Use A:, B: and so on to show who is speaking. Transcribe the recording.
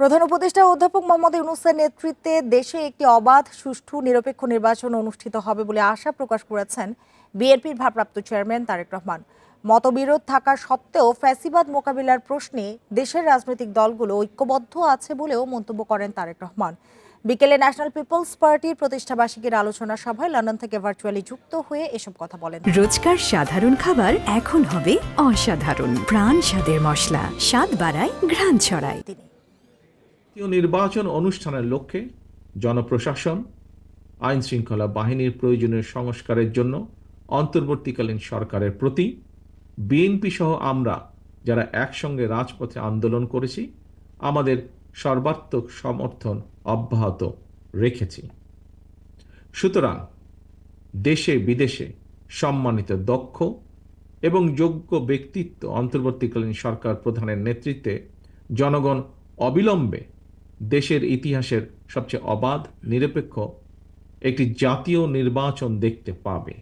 A: প্রধান উপদেষ্টা অধ্যাপক মোহাম্মদ ইউনূসের নেতৃত্বে দেশে একটি অবাধ, সুষ্ঠু, নিরপেক্ষ নির্বাচন অনুষ্ঠিত হবে বলে আশা প্রকাশ করেছেন বিএনপির ভারপ্রাপ্ত চেয়ারম্যান তারেক রহমান। মতবিরোধ থাকা সত্ত্বেও ফ্যাসিবাদ মোকাবিলার প্রশ্নে দেশের রাজনৈতিক দলগুলো ঐক্যবদ্ধ আছে বলেও মন্তব্য করেন তারেক রহমান। বিকেলে ন্যাশনাল পিপলস পার্টির প্রতিষ্ঠাবার্ষিকীর আলোচনা সভায় লন্ডন থেকে ভার্চুয়ালি যুক্ত হয়ে এসব কথা বলেন।
B: রোজকার সাধারণ খাবার এখন হবে অসাধারণ। প্রাণ স্বাদের মশলা, স্বাদ বাড়ায়, ঘ্রাণ ছড়ায়।
C: নির্বাচন অনুষ্ঠানের লক্ষ্যে জনপ্রশাসন, আইন শৃঙ্খলা বাহিনীর প্রয়োজনীয় সংস্কারের জন্য অন্তর্বর্তীকালীন সরকারের প্রতি বিএনপি সহ আমরা যারা একসঙ্গে রাজপথে আন্দোলন করেছি আমাদের সর্বাত্মক সমর্থন অব্যাহত রেখেছি। সুতরাং দেশে বিদেশে সম্মানিত দক্ষ এবং যোগ্য ব্যক্তিত্ব অন্তর্বর্তীকালীন সরকার প্রধানের নেতৃত্বে জনগণ অবিলম্বে দেশের ইতিহাসের সবচেয়ে অবাধ, নিরপেক্ষ একটি জাতীয় নির্বাচন দেখতে পাবে।